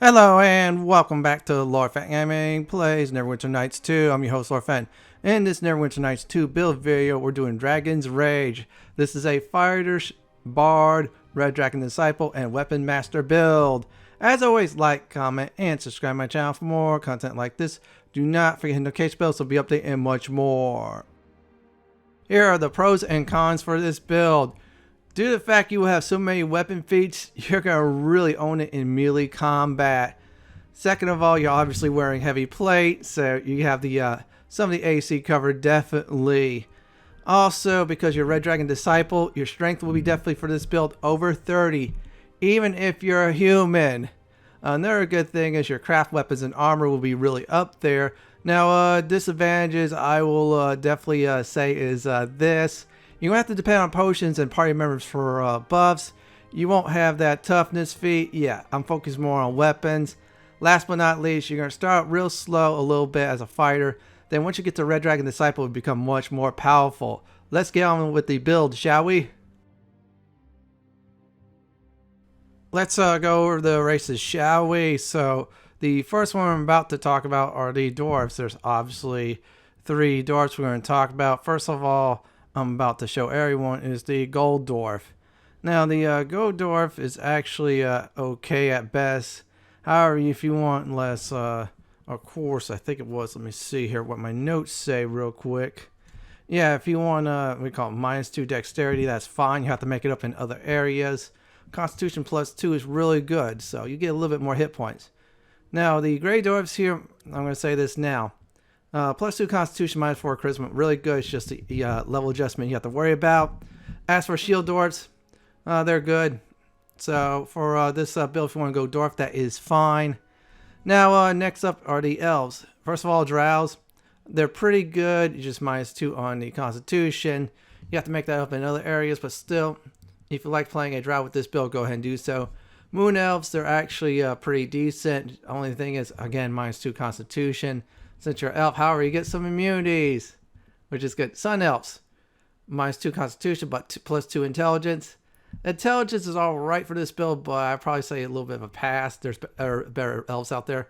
Hello and welcome back to Lord Fenton Gaming Plays Neverwinter Nights 2. I'm your host Lord Fenton. In this Neverwinter Nights 2 build video, we're doing Dragon's Rage. This is a Fighter, Bard, Red Dragon Disciple, and Weapon Master build. As always, like, comment, and subscribe to my channel for more content like this. Do not forget to hit the notification bell so be updated and much more. Here are the pros and cons for this build. Due to the fact you will have so many weapon feats, you're going to really own it in melee combat. Second of all, you're obviously wearing heavy plate, so you have the some of the AC covered definitely. Also, because you're Red Dragon Disciple, your strength will be definitely for this build over 30, even if you're a human. Another good thing is your craft weapons and armor will be really up there. Now, disadvantages I will definitely say is this. You're going to have to depend on potions and party members for buffs. You won't have that toughness feat. Yeah, I'm focused more on weapons. Last but not least, you're going to start real slow a little bit as a fighter. Then once you get to Red Dragon Disciple, it will become much more powerful. Let's get on with the build, shall we? Let's go over the races, shall we? So the first one I'm about to talk about are the dwarves. There's obviously 3 dwarves we're going to talk about. First of all, I'm about to show everyone is the gold dwarf. Now the gold dwarf is actually okay at best. However, if you want less, of course, I think it was, let me see here what my notes say real quick. Yeah, if you want, we call it -2 dexterity, that's fine. You have to make it up in other areas. Constitution +2 is really good, so you get a little bit more hit points. Now the gray dwarves here, I'm going to say this now. +2 Constitution, -4 Charisma, really good. It's just the level adjustment you have to worry about. As for shield dwarves, they're good. So for this build, if you want to go dwarf, that is fine. Now next up are the elves. First of all, drows. They're pretty good. You just -2 on the Constitution. You have to make that up in other areas, but still, if you like playing a drow with this build, go ahead and do so. Moon elves, they're actually pretty decent. Only thing is, again, -2 Constitution. Since you're elf, however, you get some immunities, which is good. Sun elves, -2 Constitution, but +2 Intelligence. Intelligence is all right for this build, but I'd probably say a little bit of a pass. There's better elves out there.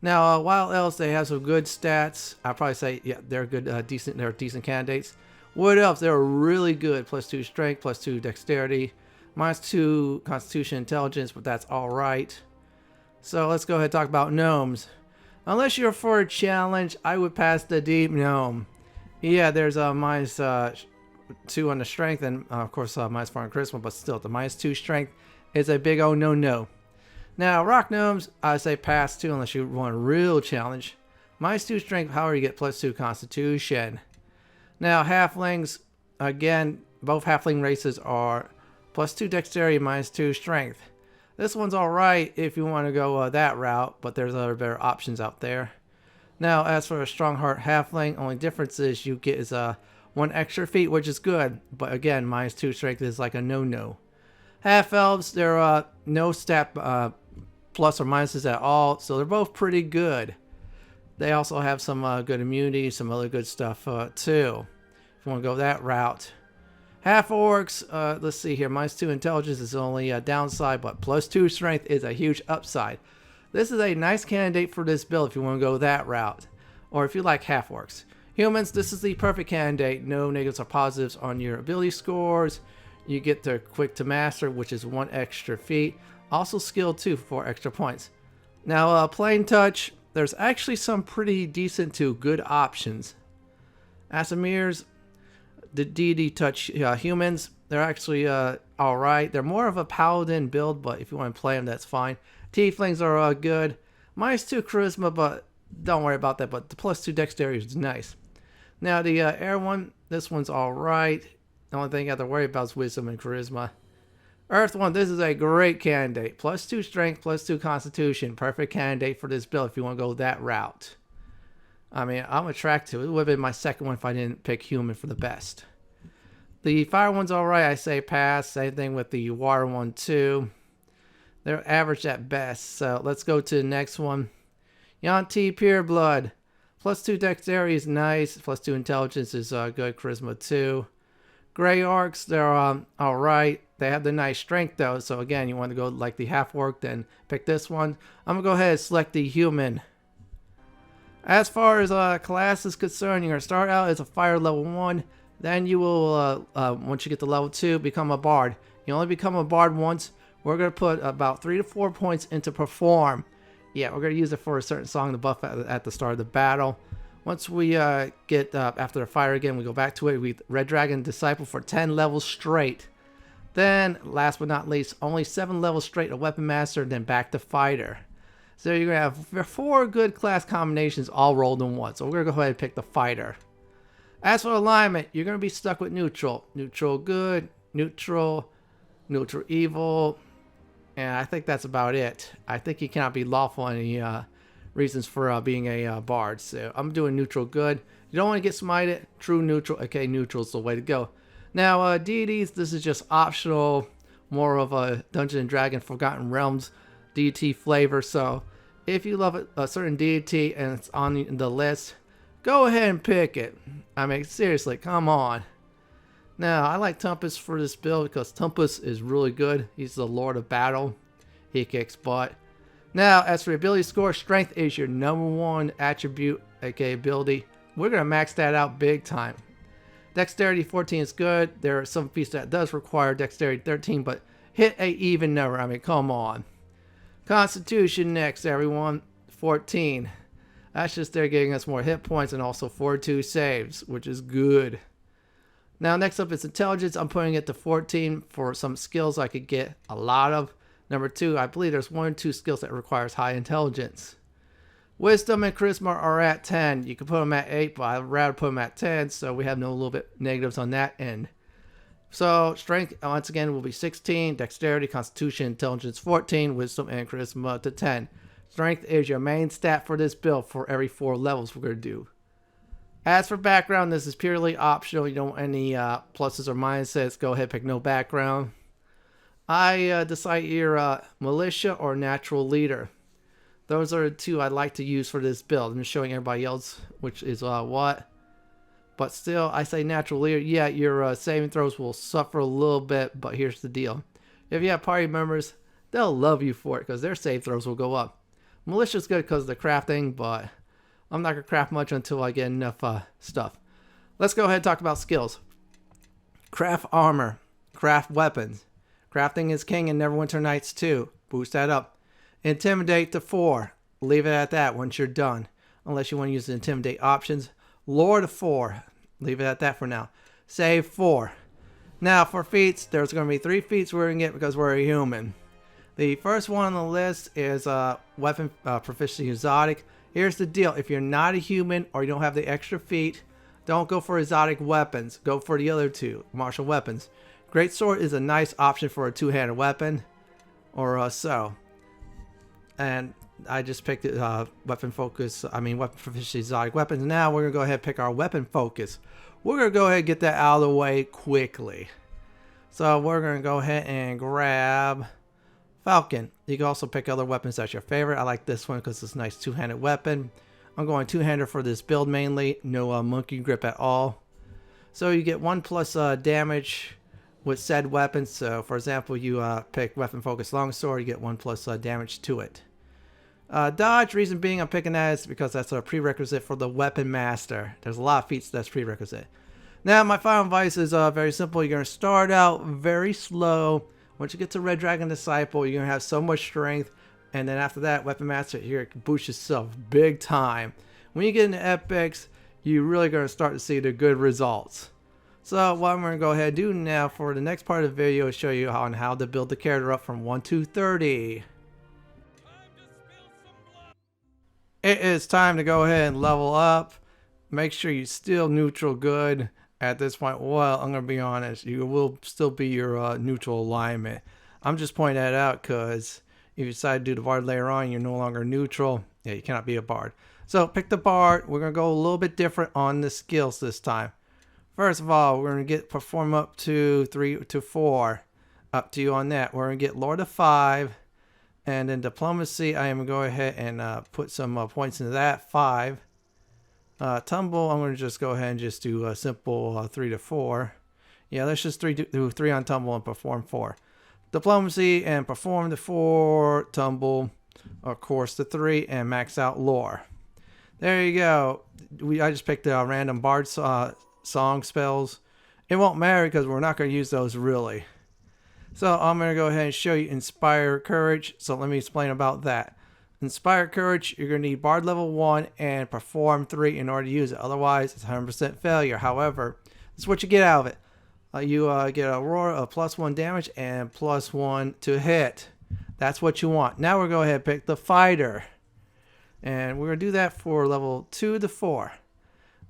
Now, wild elves, they have some good stats. I'd probably say, yeah, they're good, decent. They're decent candidates. Wood elves, they're really good. +2 Strength, +2 Dexterity, -2 Constitution, Intelligence, but that's all right. So let's go ahead and talk about gnomes. Unless you're for a challenge, I would pass the deep gnome. Yeah, there's a -2 on the strength and of course -4 on charisma, but still the -2 strength is a big old no. Now rock gnomes, I say pass too unless you want a real challenge. -2 strength, however you get +2 constitution. Now halflings, again, both halfling races are +2 dexterity, -2 strength. This one's alright if you want to go that route, but there's other better options out there. Now, as for a Strongheart Halfling, only difference is you get is 1 extra feat, which is good, but again, -2 strength is like a no-no. Half Elves, they're no stat plus or minuses at all, so they're both pretty good. They also have some good immunity, some other good stuff too, if you want to go that route. Half orcs, let's see here, -2 intelligence is only a downside, but +2 strength is a huge upside. This is a nice candidate for this build if you want to go that route, or if you like half orcs. Humans, this is the perfect candidate. No negatives or positives on your ability scores. You get the quick to master, which is 1 extra feat. Also skill 2 for 4 extra points. Now plain touch, there's actually some pretty decent to good options. Asamirs, the Deity touch humans, they're actually alright. They're more of a paladin build, but if you want to play them, that's fine. Tieflings are good. -2 charisma, but don't worry about that. But the +2 dexterity is nice. Now the air one, this one's alright. The only thing you have to worry about is wisdom and charisma. Earth one, this is a great candidate. +2 strength, +2 constitution. Perfect candidate for this build if you want to go that route. I mean, I'm attracted to it. It would have been my second one if I didn't pick human for the best. The fire one's alright, I say pass. Same thing with the water one too. They're average at best. So let's go to the next one. Yanti Pure Blood. +2 dexterity is nice. +2 intelligence is good. Charisma 2. Gray Orcs, they're alright. They have the nice strength though, so again, you want to go like the half orc, then pick this one. I'm gonna go ahead and select the human. As far as class is concerned, you're gonna start out as a fighter level 1, then you will, once you get to level 2, become a bard. You only become a bard once. We're gonna put about 3 to 4 points into perform. Yeah, we're gonna use it for a certain song to buff at the start of the battle. Once we get after the fire again, we go back to it. We Red Dragon Disciple for 10 levels straight. Then, last but not least, only 7 levels straight a Weapon Master, then back to Fighter. So you're going to have 4 good class combinations all rolled in one. So we're going to go ahead and pick the Fighter. As for alignment, you're going to be stuck with neutral. Neutral good, neutral, neutral evil. And I think that's about it. I think you cannot be lawful any reasons for being a bard. So I'm doing neutral good. You don't want to get smited. True neutral. Okay, neutral is the way to go. Now, deities, this is just optional. More of a Dungeons & Dragons Forgotten Realms deity flavor. So if you love a certain deity and it's on the list, go ahead and pick it. I mean, seriously, come on. Now, I like Tempest for this build because Tempest is really good. He's the Lord of Battle. He kicks butt. Now, as for ability score, strength is your #1 attribute, aka ability. We're going to max that out big time. Dexterity 14 is good. There are some feats that does require Dexterity 13, but hit a even number. I mean, come on. Constitution next, everyone. 14. That's just there getting us more hit points and also Fortitude saves, which is good. Now, next up is Intelligence. I'm putting it to 14 for some skills I could get a lot of. Number 2, I believe there's 1 or 2 skills that requires high intelligence. Wisdom and Charisma are at 10. You can put them at 8, but I'd rather put them at 10, so we have no little bit negatives on that end. So, Strength, once again, will be 16. Dexterity, Constitution, Intelligence 14. Wisdom and Charisma to 10. Strength is your main stat for this build for every 4 levels we're going to do. As for background, this is purely optional. You don't want any pluses or minuses. Go ahead and pick no background. I decide either militia or natural leader. Those are the 2 I like to use for this build. I'm just showing everybody else which is what. But still, I say natural leader. Yeah, your saving throws will suffer a little bit, but here's the deal. If you have party members, they'll love you for it because their save throws will go up. Militia's good because of the crafting, but I'm not going to craft much until I get enough stuff. Let's go ahead and talk about skills. Craft armor. Craft weapons. Crafting is king in Neverwinter Nights 2. Boost that up. Intimidate to 4. Leave it at that once you're done. Unless you want to use the intimidate options. Lore to 4. Leave it at that for now. Save 4. Now for feats, there's going to be 3 feats we're going to get because we're a human. The first one on the list is weapon proficiency exotic. Here's the deal. If you're not a human or you don't have the extra feat, don't go for exotic weapons. Go for the other 2, martial weapons. Greatsword is a nice option for a 2-handed weapon, or so. And I just picked it, weapon proficiency exotic weapons. Now we're going to go ahead and pick our weapon focus. We're going to go ahead and get that out of the way quickly. So we're going to go ahead and grab Falcon. You can also pick other weapons that's your favorite. I like this one because it's a nice 2-handed weapon. I'm going 2-hander for this build mainly. No monkey grip at all. So you get 1+ damage with said weapons. So for example, you pick weapon focus longsword, you get 1+ damage to it. Dodge, reason being I'm picking that is because that's a prerequisite for the weapon master. There's a lot of feats that's prerequisite. Now my final advice is very simple. You're going to start out very slow. Once you get to Red Dragon Disciple, you're going to have so much strength, and then after that, weapon master here, it can boost yourself big time. When you get into epics, you're really going to start to see the good results. So what I'm going to go ahead and do now for the next part of the video is show you how to build the character up from 1 to 30. It is time to go ahead and level up. Make sure you still neutral good at this point. Well, I'm going to be honest, you will still be your neutral alignment. I'm just pointing that out because if you decide to do the bard later on, you're no longer neutral. Yeah, you cannot be a bard. So pick the bard. We're going to go a little bit different on the skills this time. First of all, we're going to get perform up to 3 to 4. Up to you on that. We're going to get lore to 5. And then diplomacy, I am going to go ahead and put some points into that. 5. Tumble, I'm going to just go ahead and just do a simple 3 to 4. Yeah, let's just do 3 on tumble and perform 4. Diplomacy and perform the 4. Tumble, of course, the 3 and max out lore. There you go. I just picked random bard song spells. It won't matter because we're not going to use those really. So I'm going to go ahead and show you Inspire Courage. So let me explain about that. Inspire Courage, you're going to need Bard level 1 and Perform 3 in order to use it. Otherwise, it's 100% failure. However, this is what you get out of it. You get a roar of +1 damage and +1 to hit. That's what you want. Now we're going to go ahead and pick the Fighter. And we're going to do that for level 2 to 4.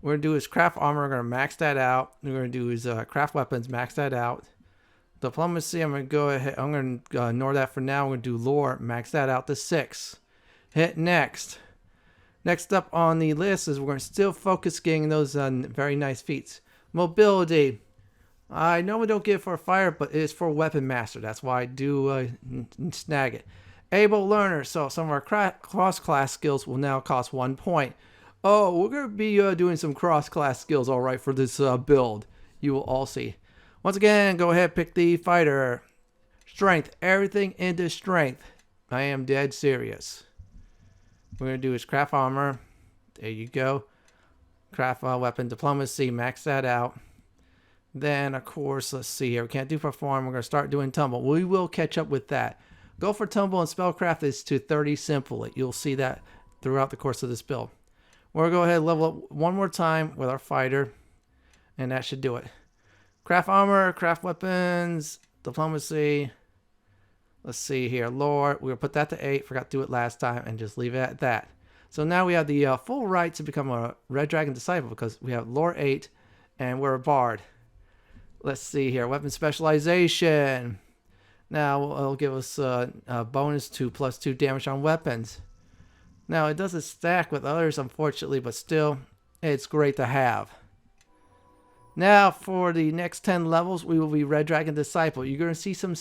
We're going to do his craft armor. We're going to max that out. We're going to do his craft weapons, max that out. Diplomacy, I'm going to go ahead. I'm going to ignore that for now. We're going to do lore, max that out to 6. Hit next. Next up on the list is we're going to still focus getting those very nice feats. Mobility. I know we don't get it for fire, but it is for weapon master. That's why I do snag it. Able learner. So some of our cross-class skills will now cost 1 point. Oh, we're going to be doing some cross-class skills, all right, for this build. You will all see. Once again, go ahead, pick the fighter. Strength. Everything into strength. I am dead serious. We're going to do his craft armor. There you go. Craft weapon. Diplomacy. Max that out. Then, of course, let's see here. We can't do perform. We're going to start doing tumble. We will catch up with that. Go for tumble and spellcraft is to 30 simple. You'll see that throughout the course of this build. We're going to go ahead and level up one more time with our fighter. And that should do it. Craft armor, craft weapons, diplomacy. Let's see here. Lore. We're going to put that to 8. Forgot to do it last time and just leave it at that. So now we have the full right to become a Red Dragon Disciple because we have lore 8 and we're a bard. Let's see here. Weapon specialization. Now it'll give us a bonus to +2 damage on weapons. Now it doesn't stack with others, unfortunately, but still, it's great to have. Now for the next 10 levels, we will be Red Dragon Disciple. You're going to see some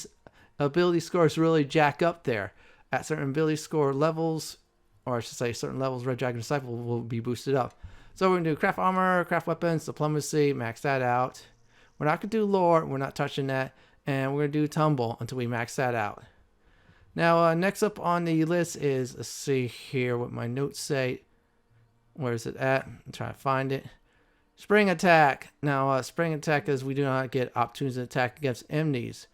ability scores really jack up there. At certain ability score levels, or I should say certain levels, Red Dragon Disciple will be boosted up. So we're going to do craft armor, craft weapons, diplomacy, max that out. We're not going to do lore. We're not touching that. And we're going to do tumble until we max that out. Now, next up on the list is, let's see here what my notes say. Where is it at? I'm trying to find it. Spring attack. Now, spring attack is we do not get opportunities to attack against enemies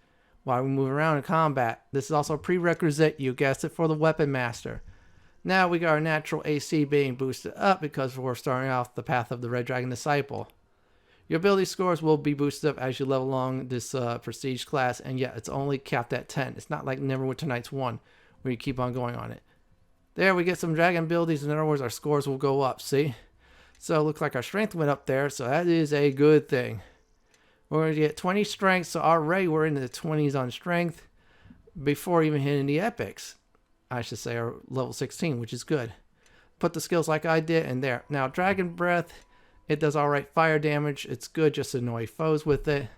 while we move around in combat. This is also a prerequisite, you guessed it, for the weapon master. Now we got our natural AC being boosted up because we're starting off the path of the Red Dragon Disciple. Your ability scores will be boosted up as you level along this prestige class, and yeah, it's only capped at 10. It's not like Neverwinter Nights 1, where you keep on going on it. There, we get some dragon abilities. In other words, our scores will go up, see? So it looks like our strength went up there, so that is a good thing. We're going to get 20 strength, so already we're into the 20s on strength before even hitting the epics. I should say, or level 16, which is good. Put the skills like I did in there. Now, Dragon Breath, it does alright fire damage. It's good just to annoy foes with it.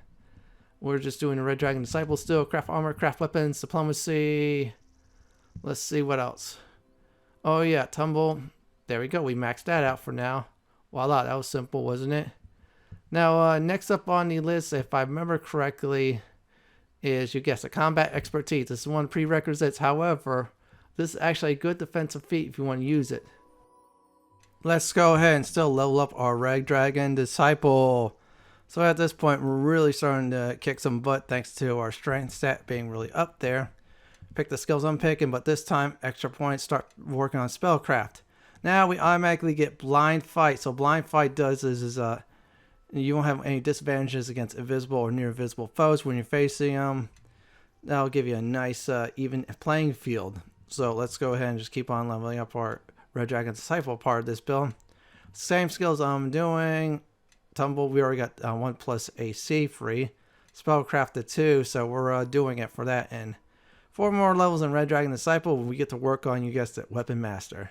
We're just doing a Red Dragon Disciple still. Craft armor, craft weapons, diplomacy. Let's see what else. Oh yeah, tumble. There we go. We maxed that out for now. Voila, that was simple, wasn't it? Now, next up on the list, if I remember correctly, is, you guessed it, combat expertise. This is one of the prerequisites. However, this is actually a good defensive feat if you want to use it. Let's go ahead and still level up our Red Dragon Disciple. So at this point, we're really starting to kick some butt thanks to our strength stat being really up there. Pick the skills I'm picking, but this time, extra points, start working on spellcraft. Now we automatically get Blind Fight. So Blind Fight does is you won't have any disadvantages against invisible or near invisible foes when you're facing them. That'll give you a nice even playing field. So let's go ahead and just keep on leveling up our Red Dragon Disciple part of this build. Same skills I'm doing. Tumble, we already got 1+ AC free. Spellcraft at 2, so we're doing it for that. And 4 more levels in Red Dragon Disciple, we get to work on, you guessed it, Weapon Master.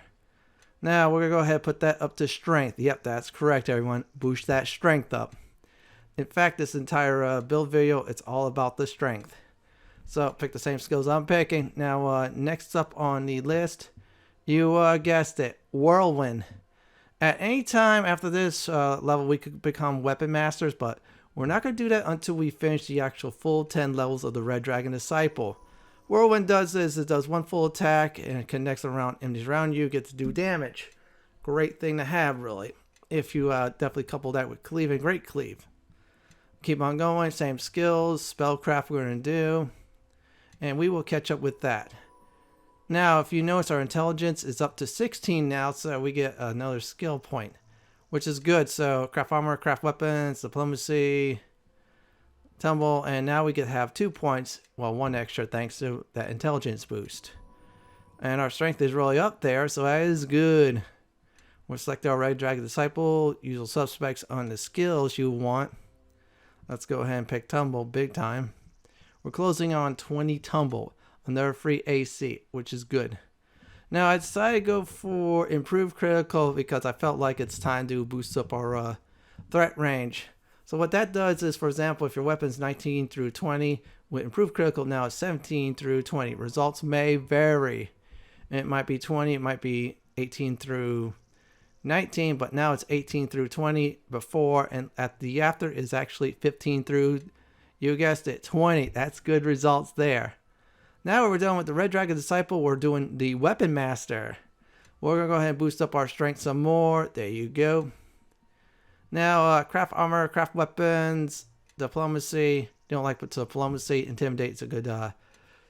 Now we're going to go ahead and put that up to strength. Yep, that's correct, everyone. Boost that strength up. In fact, this entire build video, it's all about the strength. So pick the same skills I'm picking. Now next up on the list, you guessed it, Whirlwind. At any time after this level, we could become Weapon Masters, but We're not going to do that until we finish the actual full 10 levels of the Red Dragon Disciple. Whirlwind does this, it does one full attack and it connects around enemies around you, gets to do damage. Great thing to have, really. If you definitely couple that with cleave and great cleave. Keep on going, same skills, spellcraft we're going to do. And we will catch up with that. Now, if you notice, our intelligence is up to 16 now, so we get another skill point, which is good. So, craft armor, craft weapons, diplomacy, tumble, and now we get to have 2 points, well, 1 extra thanks to that intelligence boost. And our strength is really up there, so that is good. We'll select our Red Dragon Disciple, usual suspects on the skills you want. Let's go ahead and pick tumble big time. We're closing on 20 tumble, another free AC, which is good. Now I decided to go for improved critical because I felt like it's time to boost up our threat range. So what that does is, for example, if your weapon's 19 through 20, with improved critical now it's 17 through 20. Results may vary. It might be 20, it might be 18 through 19, but now it's 18 through 20 before, and at the after is actually 15 through, you guessed it, 20. That's good results there. Now we're done with the Red Dragon Disciple, we're doing the Weapon Master. We're going to go ahead and boost up our strength some more. There you go. Now, craft armor, craft weapons, diplomacy. Don't like diplomacy. Intimidate is a good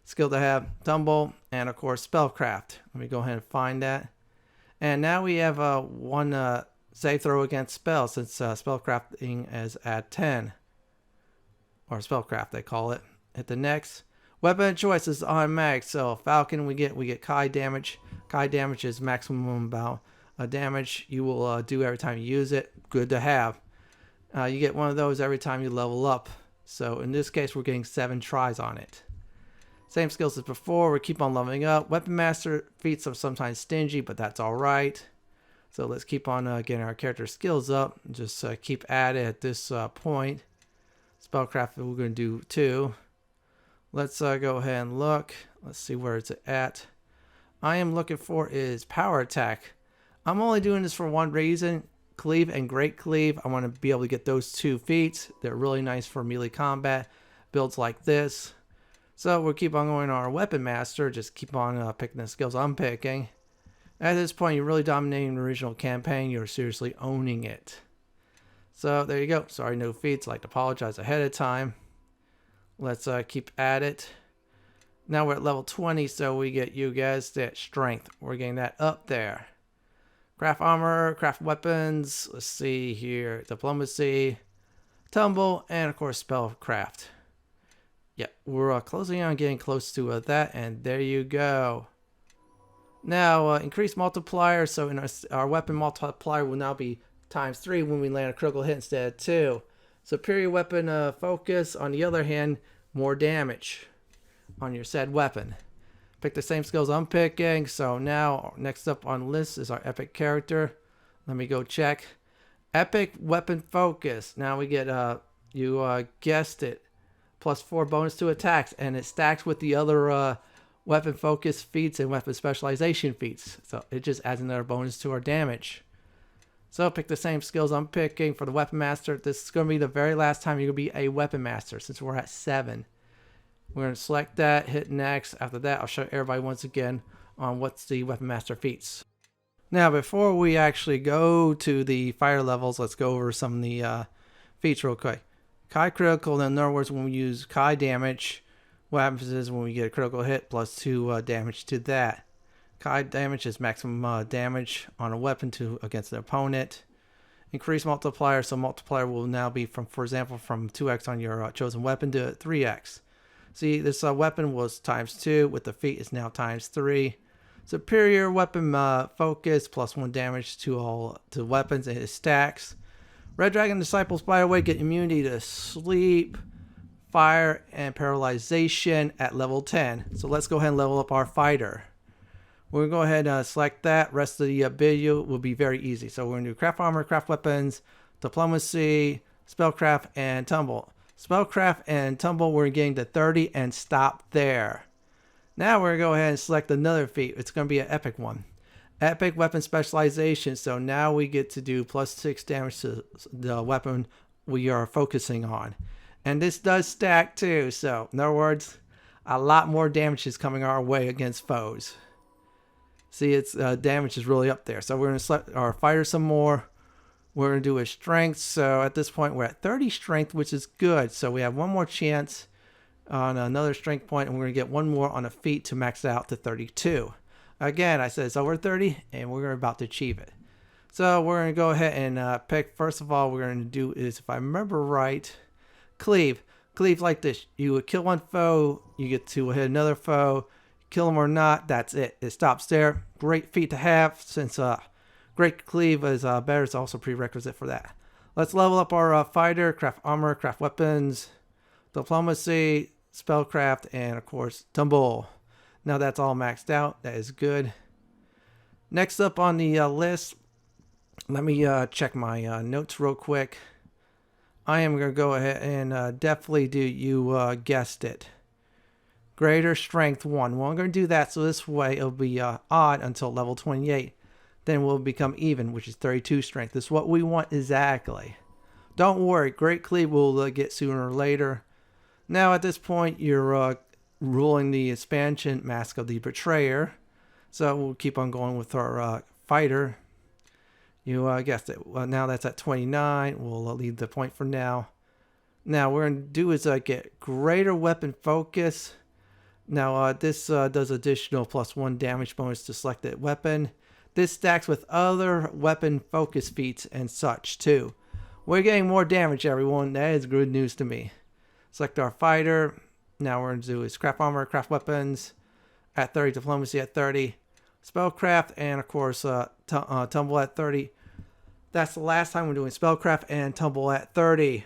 skill to have. Tumble, and of course, spellcraft. Let me go ahead and find that. And now we have one save throw against spells, since spellcrafting is at 10. Or spellcraft, they call it. Hit the next. Weapon choice is automatic. So Falcon, we get Kai damage. Kai damage is maximum amount of damage you will do every time you use it. Good to have. You get one of those every time you level up. So in this case, we're getting 7 tries on it. Same skills as before. We keep on leveling up. Weapon Master feats are sometimes stingy, but that's all right. So let's keep on getting our character skills up. Just keep at it at this point. Spellcraft we're going to do 2. Let's go ahead and look. Let's see where it's at. I am looking for is power attack. I'm only doing this for one reason. Cleave and great cleave. I want to be able to get those 2 feats. They're really nice for melee combat builds like this. So we'll keep on going on our Weapon Master. Just keep on picking the skills I'm picking. At this point, you're really dominating the original campaign. You're seriously owning it. So there you go. Sorry, no feats. I'd like to apologize ahead of time. Let's keep at it. Now we're at level 20, so we get, you guys, that strength. We're getting that up there. Craft armor, craft weapons. Let's see here. Diplomacy, tumble, and of course spellcraft. Yeah, we're closing on getting close to that, and there you go. Now, increased multiplier. So in our weapon multiplier will now be ×3 when we land a critical hit instead of 2. Superior weapon focus, on the other hand, more damage on your said weapon. Pick the same skills I'm picking. So now, next up on the list is our epic character. Let me go check. Epic weapon focus. Now we get, you guessed it, +4 bonus to attacks, and it stacks with the other weapon focus feats and weapon specialization feats. So it just adds another bonus to our damage. So pick the same skills I'm picking for the Weapon Master. This is going to be the very last time you're going to be a Weapon Master, since we're at 7. We're going to select that, hit next. After that, I'll show everybody once again on what's the Weapon Master feats. Now, before we actually go to the fire levels, let's go over some of the feats real quick. Kai critical, in other words, when we use Kai damage, what happens is when we get a critical hit, +2 damage to that. Kai damage is maximum damage on a weapon against the opponent. Increase multiplier, so multiplier will now be from, for example, from 2x on your chosen weapon to 3x. See, this weapon was ×2, with the feat is now ×3. Superior weapon focus, +1 damage to all weapons, and it stacks. Red Dragon Disciples, by the way, get immunity to sleep, fire, and paralyzation at level 10. So let's go ahead and level up our fighter. We're going to go ahead and select that. Rest of the video will be very easy. So we're going to do craft armor, craft weapons, diplomacy, spellcraft, and tumble. Spellcraft and tumble, we're getting to 30 and stop there. Now we're going to go ahead and select another feat. It's going to be an epic one. Epic weapon specialization. So now we get to do +6 damage to the weapon we are focusing on. And this does stack too, so in other words, a lot more damage is coming our way against foes. See, its damage is really up there. So we're going to select our fighter some more. We're going to do a strength. So at this point, we're at 30 strength, which is good. So we have one more chance on another strength point, and we're going to get one more on a feat to max it out to 32. Again, I said it's over 30, and we're about to achieve it. So we're going to go ahead and pick. First of all, we're going to do is, if I remember right, cleave. Cleave like this. You would kill one foe, you get to hit another foe. Kill them or not, that's it. It stops there. Great feat to have, since great cleave is better. It's also prerequisite for that. Let's level up our fighter, craft armor, craft weapons, diplomacy, spellcraft, and of course tumble. Now that's all maxed out. That is good. Next up on the list, let me check my notes real quick. I am going to go ahead and definitely do, you guessed it, greater strength 1. Well, I'm going to do that so this way it'll be odd until level 28. Then we'll become even, which is 32 strength. This is what we want exactly. Don't worry, great cleave will get sooner or later. Now at this point, you're ruling the expansion Mask of the Betrayer. So we'll keep on going with our fighter. You guessed it. Well, now that's at 29. We'll leave the point for now. Now what we're going to do is get greater weapon focus. Now this does additional +1 damage bonus to selected weapon. This stacks with other weapon focus feats and such too. We're getting more damage, everyone. That is good news to me. Select our fighter. Now we're going to do is craft armor, craft weapons at 30, diplomacy at 30, spellcraft, and of course tumble at 30. That's the last time we're doing spellcraft and tumble at 30.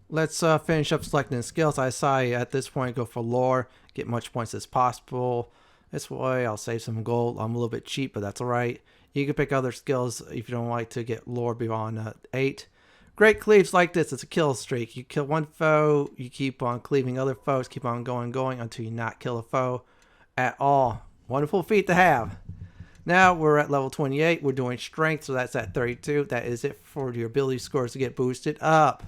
Let's finish up selecting skills. I say at this point go for lore, get much points as possible. This way I'll save some gold. I'm a little bit cheap, but that's alright. You can pick other skills if you don't like to get lore beyond 8. Great cleaves like this, it's a kill streak. You kill one foe, you keep on cleaving other foes, keep on going until you not kill a foe at all. Wonderful feat to have. Now we're at level 28. We're doing strength, so that's at 32. That is it for your ability scores to get boosted up.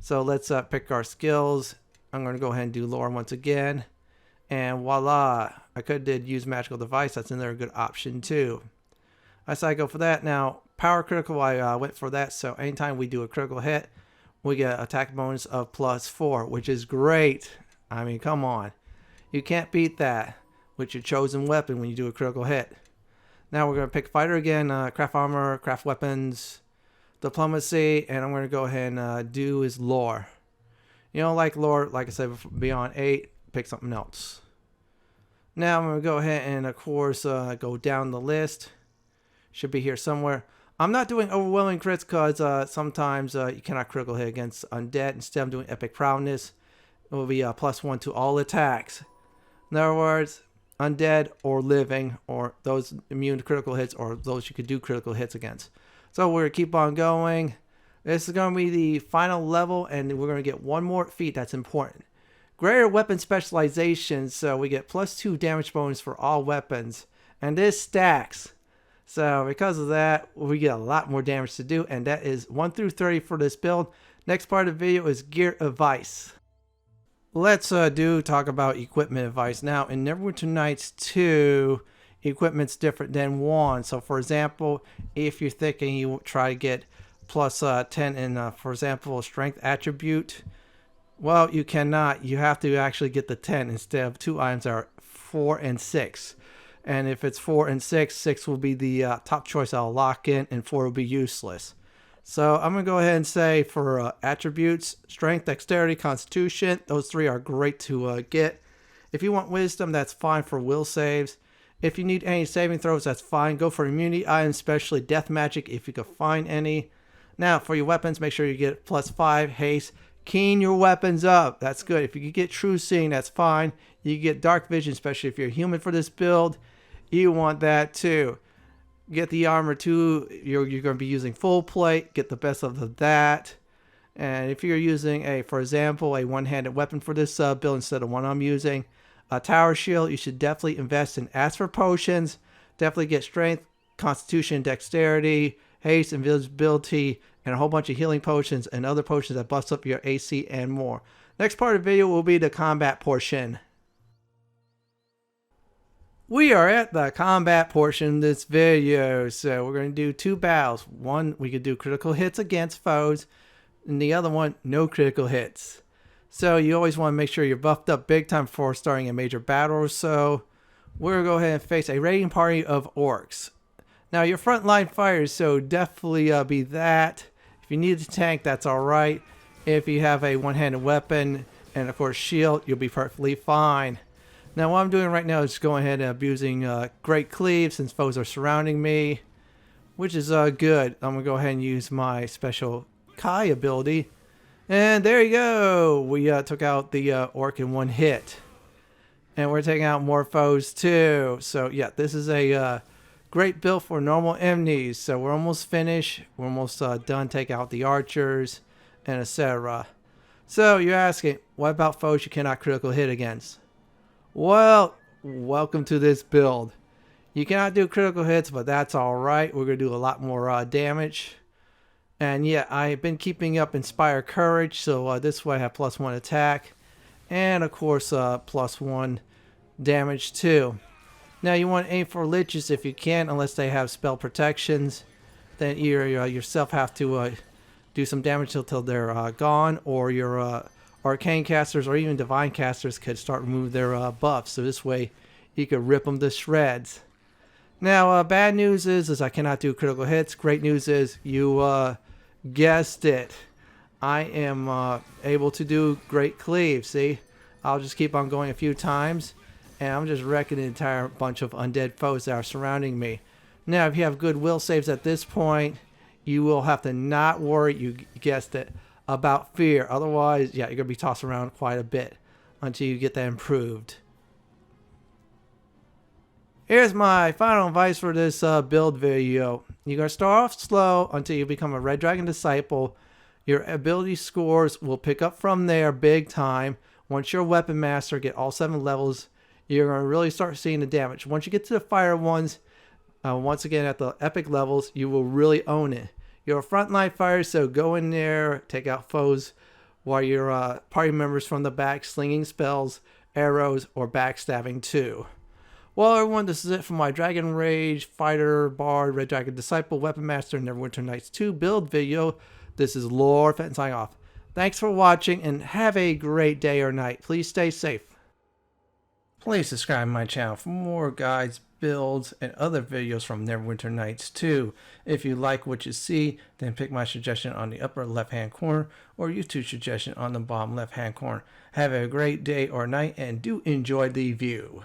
So let's pick our skills. I'm going to go ahead and do lore once again. And voila. I could have did use magical device. That's another good option too. I say I go for that. Now, power critical, I went for that. So anytime we do a critical hit, we get attack bonus of +4, which is great. I mean, come on. You can't beat that with your chosen weapon when you do a critical hit. Now we're going to pick fighter again, craft armor, craft weapons, diplomacy, and I'm going to go ahead and do his lore. You don't like lore, like I said, beyond 8, pick something else. Now I'm going to go ahead and, of course, go down the list. Should be here somewhere. I'm not doing overwhelming crits because sometimes you cannot critical hit against undead. Instead, I'm doing epic prowess. It will be +1 to all attacks. In other words, undead or living, or those immune to critical hits, or those you could do critical hits against. So we're going to keep on going. This is going to be the final level, and we're going to get one more feat that's important. Greater weapon specialization, so we get +2 damage bonus for all weapons. And this stacks. So because of that, we get a lot more damage to do, and that is 1 through 30 for this build. Next part of the video is gear advice. Let's talk about equipment advice. Now, in Neverwinter Nights 2, equipment's different than 1. So, for example, if you're thinking you try to get +10 in, for example, strength attribute, well, you cannot. You have to actually get the 10 instead of 2 items that are 4 and 6. And if it's 4 and 6, 6 will be the top choice I'll lock in, and 4 will be useless. So I'm going to go ahead and say for attributes, strength, dexterity, constitution, those 3 are great to get. If you want wisdom, that's fine for will saves. If you need any saving throws, that's fine. Go for immunity items, especially death magic if you can find any. Now for your weapons, make sure you get +5 haste. Keen your weapons up. That's good. If you can get true seeing, that's fine. You get dark vision, especially if you're human for this build. You want that too. Get the armor too. You're going to be using full plate. Get the best of that. And if you're using for example, a one-handed weapon for this build instead of one I'm using, a tower shield, you should definitely invest in. Ask for potions. Definitely get strength, constitution, dexterity, haste, invisibility, and a whole bunch of healing potions and other potions that bust up your AC and more. Next part of the video will be the combat portion. We are at the combat portion of this video, so we're going to do 2 battles. One, we could do critical hits against foes, and the other one, no critical hits. So you always want to make sure you're buffed up big time before starting a major battle or so. We're going to go ahead and face a raiding party of orcs. Now your frontline fighters, so definitely be that. If you need to tank, that's alright. If you have a one-handed weapon and of course shield, you'll be perfectly fine. Now what I'm doing right now is going ahead and abusing great cleave since foes are surrounding me, which is good. I'm going to go ahead and use my special Kai ability. And there you go. We took out the orc in one hit. And we're taking out more foes too. So yeah, this is a great build for normal enemies. So we're almost finished. We're almost done taking out the archers and etc. So you're asking, what about foes you cannot critical hit against? Well, welcome to this build. You cannot do critical hits, but that's alright. We're going to do a lot more damage. And yeah, I've been keeping up Inspire Courage, so this way I have +1 attack. And of course, +1 damage too. Now you want to aim for liches if you can, unless they have spell protections. Then either yourself have to do some damage until they're gone, or your arcane casters or even divine casters could start remove their buffs. So this way you could rip them to shreds. Now bad news is I cannot do critical hits. Great news is you guessed it, I am able to do great cleave. See, I'll just keep on going a few times and I'm just wrecking an entire bunch of undead foes that are surrounding me. Now if you have good will saves at this point, you will have to not worry, you guessed it, about fear. Otherwise, yeah, you're going to be tossed around quite a bit until you get that improved. Here's my final advice for this build video. You're going to start off slow until you become a Red Dragon Disciple. Your ability scores will pick up from there big time. Once you're a Weapon Master, get all 7 levels, you're going to really start seeing the damage. Once you get to the Fire ones, once again at the Epic levels, you will really own it. You're a frontline fighter, so go in there, take out foes while your party members from the back slinging spells, arrows, or backstabbing too. Well everyone, this is it for my Dragon Rage, Fighter, Bard, Red Dragon Disciple, Weapon Master, Neverwinter Nights 2 build video. This is Lord Fenton signing off. Thanks for watching and have a great day or night. Please stay safe. Please subscribe to my channel for more guides, builds, and other videos from Neverwinter Nights 2. If you like what you see, then pick my suggestion on the upper left hand corner or YouTube suggestion on the bottom left hand corner. Have a great day or night and do enjoy the view.